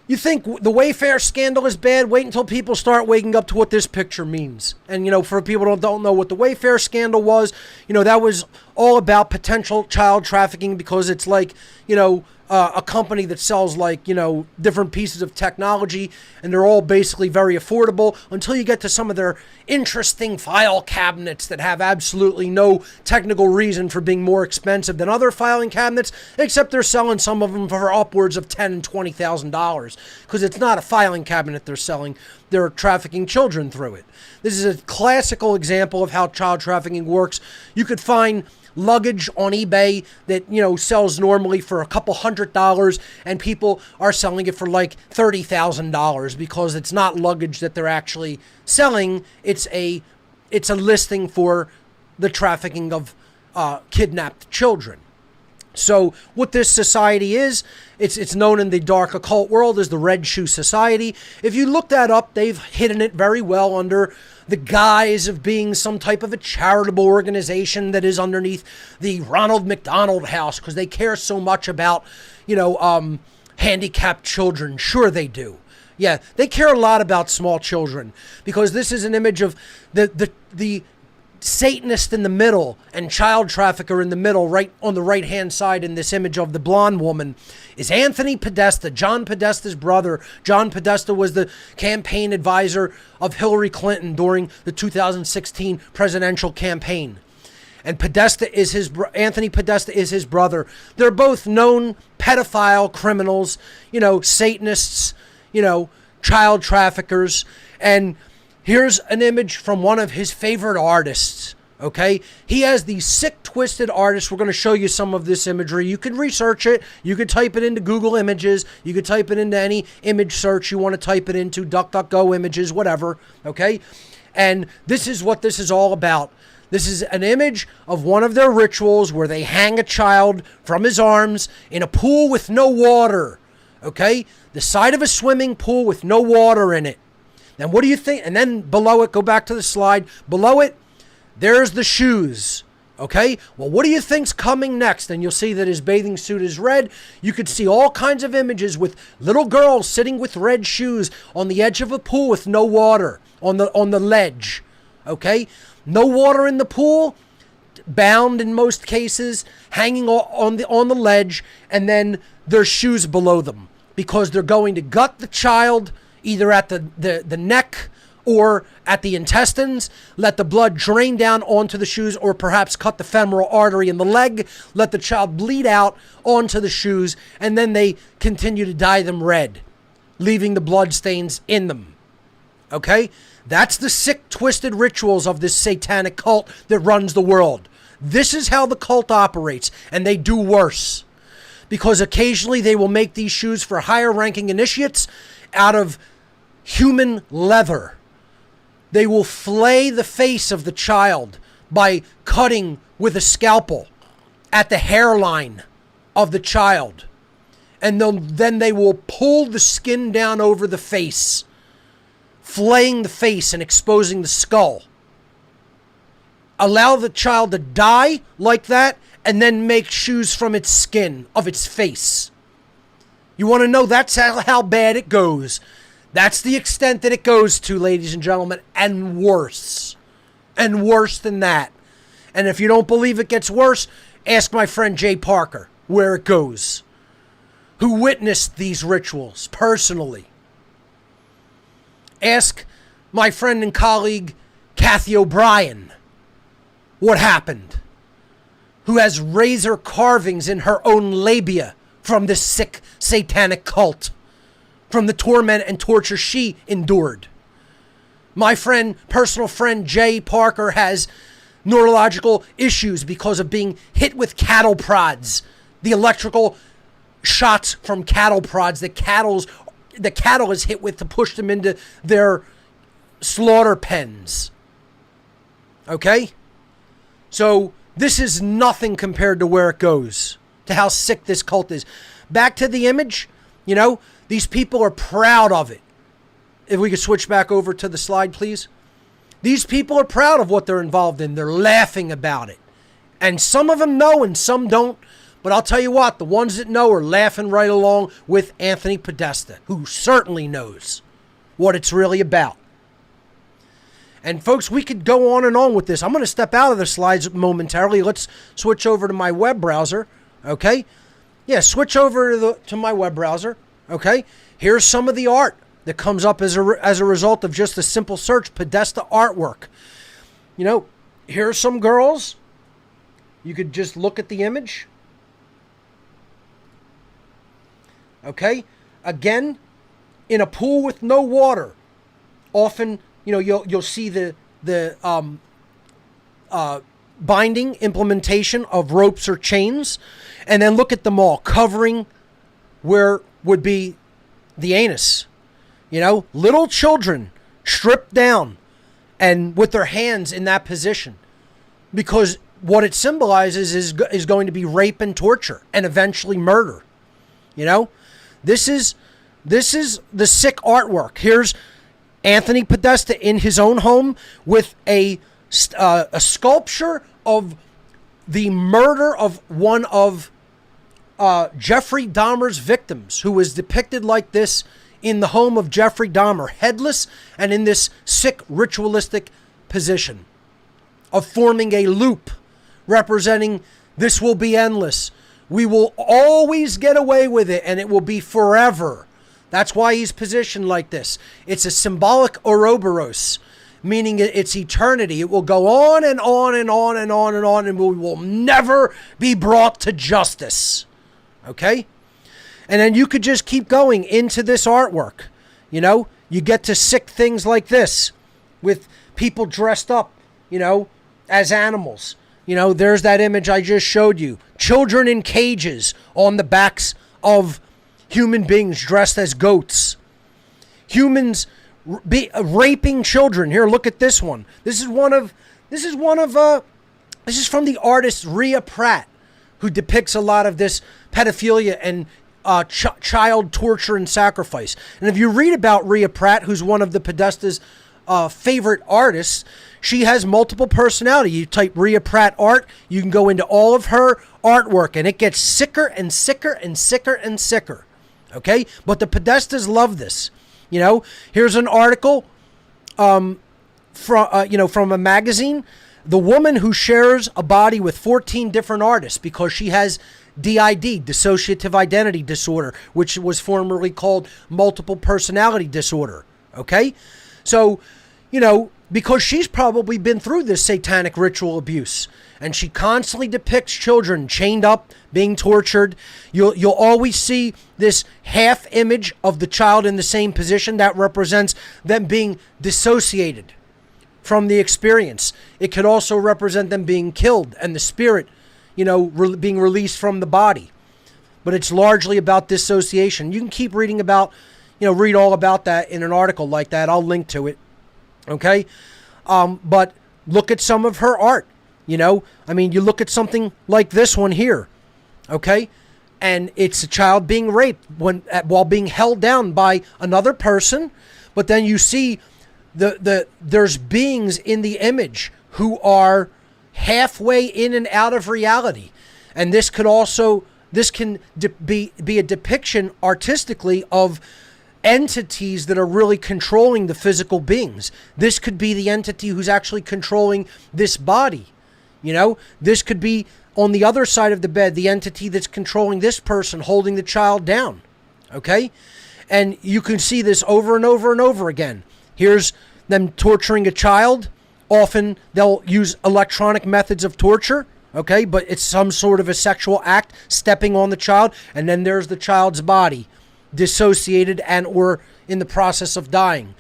You think the Wayfair scandal is bad? Wait until people start waking up to what this picture means. And, for people who don't know what the Wayfair scandal was, that was all about potential child trafficking, because it's like, a company that sells different pieces of technology, and they're all basically very affordable until you get to some of their interesting file cabinets that have absolutely no technical reason for being more expensive than other filing cabinets, except they're selling some of them for upwards of $10,000 and $20,000, because it's not a filing cabinet they're selling. They're trafficking children through it. This is a classical example of how child trafficking works. You could find luggage on eBay that sells normally for a couple $100, and people are selling it for like $30,000 because it's not luggage that they're actually selling. It's a listing for the trafficking of kidnapped children. So what this society is, it's known in the dark occult world as the Red Shoe Society. If you look that up, they've hidden it very well under the guise of being some type of a charitable organization that is underneath the Ronald McDonald House, because they care so much about, handicapped children. Sure they do. Yeah, they care a lot about small children, because this is an image of the Satanist in the middle and child trafficker in the middle, right on the right hand side in this image of the blonde woman, is Anthony Podesta, John Podesta's brother. John Podesta was the campaign advisor of Hillary Clinton during the 2016 presidential campaign. And Anthony Podesta is his brother. They're both known pedophile criminals, Satanists, child traffickers. And here's an image from one of his favorite artists, okay? He has these sick, twisted artists. We're going to show you some of this imagery. You can research it. You could type it into Google Images. You could type it into any image search you want to type it into, DuckDuckGo images, whatever, okay? And this is what this is all about. This is an image of one of their rituals where they hang a child from his arms in a pool with no water, okay? The side of a swimming pool with no water in it. And what do you think? And then below it, go back to the slide. Below it, there's the shoes. Okay? Well, what do you think's coming next? And you'll see that his bathing suit is red. You could see all kinds of images with little girls sitting with red shoes on the edge of a pool with no water on the ledge. Okay? No water in the pool, bound in most cases, hanging on the ledge, and then there's shoes below them, because they're going to gut the child either at the neck or at the intestines, let the blood drain down onto the shoes, or perhaps cut the femoral artery in the leg, let the child bleed out onto the shoes, and then they continue to dye them red, leaving the blood stains in them. Okay? That's the sick, twisted rituals of this satanic cult that runs the world. This is how the cult operates, and they do worse, because occasionally they will make these shoes for higher-ranking initiates out of human leather. They will flay the face of the child by cutting with a scalpel at the hairline of the child. And then they will pull the skin down over the face, flaying the face and exposing the skull. Allow the child to die like that, and then make shoes from its skin, of its face. You want to know that's how bad it goes. That's the extent that it goes to, ladies and gentlemen, and worse. And worse than that. And if you don't believe it gets worse, ask my friend Jay Parker where it goes, who witnessed these rituals personally. Ask my friend and colleague Kathy O'Brien what happened, who has razor carvings in her own labia from this sick satanic cult, from the torment and torture she endured. My personal friend Jay Parker has neurological issues because of being hit with cattle prods, the electrical shots from cattle prods that the cattle is hit with to push them into their slaughter pens. Okay? So this is nothing compared to where it goes, to how sick this cult is. Back to the image, these people are proud of it. If we could switch back over to the slide, please. These people are proud of what they're involved in. They're laughing about it. And some of them know and some don't. But I'll tell you what, the ones that know are laughing right along with Anthony Podesta, who certainly knows what it's really about. And folks, we could go on and on with this. I'm going to step out of the slides momentarily. Let's switch over to my web browser. Okay? Yeah, switch over to my web browser. Okay? Here's some of the art that comes up as a result of just a simple search, Podesta artwork. You know, here are some girls. You could just look at the image. Okay? Again, in a pool with no water. Often, you know, you'll see the binding implementation of ropes or chains, and then look at them all covering where would be the anus. You know, little children stripped down and with their hands in that position, because what it symbolizes is going to be rape and torture and eventually murder. You know, this is the sick artwork. Here's Anthony Podesta in his own home with a sculpture of the murder of one of Jeffrey Dahmer's victims, who was depicted like this in the home of Jeffrey Dahmer, headless and in this sick ritualistic position of forming a loop representing this will be endless. We will always get away with it and it will be forever. That's why he's positioned like this. It's a symbolic Ouroboros, meaning it's eternity. It will go on and on and on and on and on, and we will never be brought to justice. Okay? And then you could just keep going into this artwork. You know, you get to sick things like this with people dressed up, you know, as animals. You know, there's that image I just showed you. Children in cages on the backs of human beings dressed as goats. Humans raping children. Here, look at this one. This is from the artist Rhea Pratt, who depicts a lot of this pedophilia and child torture and sacrifice. And if you read about Rhea Pratt, who's one of the Podesta's favorite artists, she has multiple personality. You type Rhea Pratt art, you can go into all of her artwork, and it gets sicker and sicker and sicker and sicker. Okay? But the Podestas love this. You know, here's an article from a magazine. The woman who shares a body with 14 different artists because she has DID, dissociative identity disorder, which was formerly called multiple personality disorder. Okay? So, you know, because she's probably been through this satanic ritual abuse, and she constantly depicts children chained up, being tortured. You'll always see this half image of the child in the same position that represents them being dissociated from the experience. It could also represent them being killed and the spirit, you know, being released from the body. But it's largely about dissociation. You can keep reading about, you know, read all about that in an article like that. I'll link to it. Okay? But look at some of her art. You know, I mean, you look at something like this one here. Okay? And it's a child being raped while being held down by another person. But then you see there's beings in the image who are halfway in and out of reality. And this can be a depiction artistically of entities that are really controlling the physical beings. This could be the entity who's actually controlling this body. You know, this could be on the other side of the bed, the entity that's controlling this person holding the child down. Okay? And you can see this over and over and over again. Here's them torturing a child. Often they'll use electronic methods of torture. Okay? But it's some sort of a sexual act, stepping on the child. And then there's the child's body, dissociated and or in the process of dying.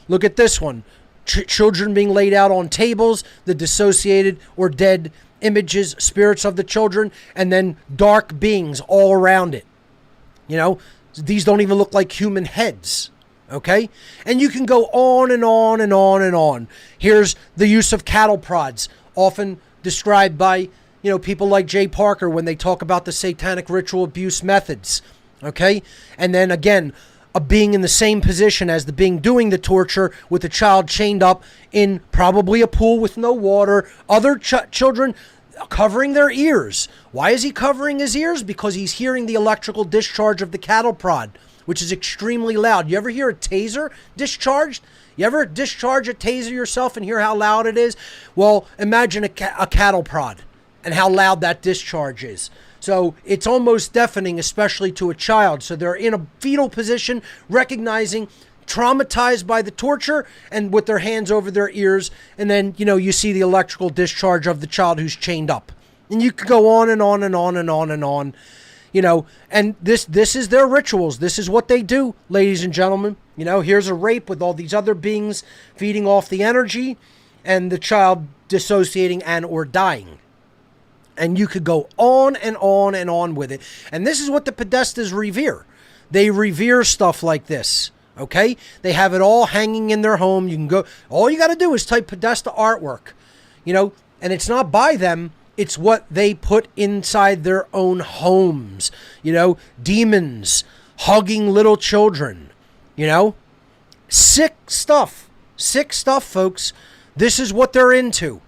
Look at this one. Children being laid out on tables, the dissociated or dead images, spirits of the children, and then dark beings all around it. You know, these don't even look like human heads. Okay? And you can go on and on and on and on. Here's the use of cattle prods, often described by, you know, people like Jay Parker when they talk about the satanic ritual abuse methods. Okay? And then again, a being in the same position as the being doing the torture with the child chained up in probably a pool with no water. Other children covering their ears. Why is he covering his ears? Because he's hearing the electrical discharge of the cattle prod, which is extremely loud. You ever hear a taser discharged? You ever discharge a taser yourself and hear how loud it is? Well, imagine a cattle prod and how loud that discharge is. So it's almost deafening, especially to a child. So they're in a fetal position, recognizing, traumatized by the torture, and with their hands over their ears. And then, you see the electrical discharge of the child who's chained up. And you could go on and on and on and on and on. And this is their rituals. This is what they do, ladies and gentlemen. Here's a rape with all these other beings feeding off the energy and the child dissociating and or dying. And you could go on and on and on with it. And this is what the Podestas revere. They revere stuff like this. Okay? They have it all hanging in their home. You can go, all you got to do is type Podesta artwork, and it's not by them. It's what they put inside their own homes, demons hugging little children, sick stuff, folks. This is what they're into.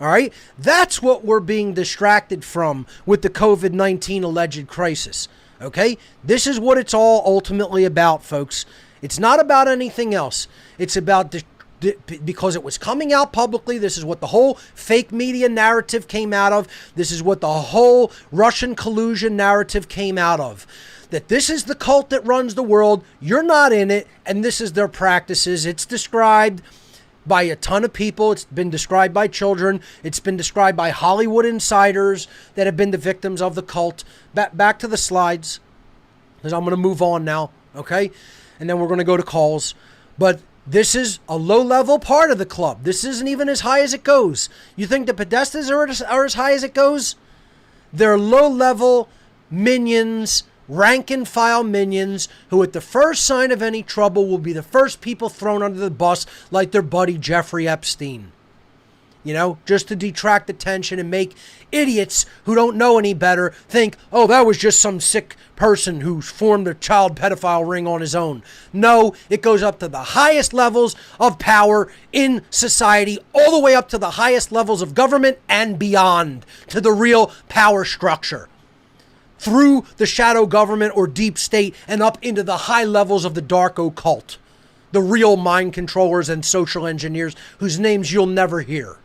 All right. That's what we're being distracted from with the COVID-19 alleged crisis. Okay. This is what it's all ultimately about, folks. It's not about anything else. It's about because it was coming out publicly. This is what the whole fake media narrative came out of. This is what the whole Russian collusion narrative came out of. That this is the cult that runs the world. You're not in it. And this is their practices. It's described by a ton of people. It's been described by children. It's been described by Hollywood insiders that have been the victims of the cult. Back to the slides, because I'm going to move on now, okay? And then we're going to go to calls. But this is a low-level part of the club. This isn't even as high as it goes. You think the Podestas are as high as it goes? They're low-level minions, rank-and-file minions, who at the first sign of any trouble will be the first people thrown under the bus, like their buddy Jeffrey Epstein. Just to detract attention and make idiots who don't know any better think, oh, that was just some sick person who formed a child pedophile ring on his own. No, it goes up to the highest levels of power in society, all the way up to the highest levels of government and beyond, to the real power structure. Through the shadow government or deep state and up into the high levels of the dark occult. The real mind controllers and social engineers whose names you'll never hear.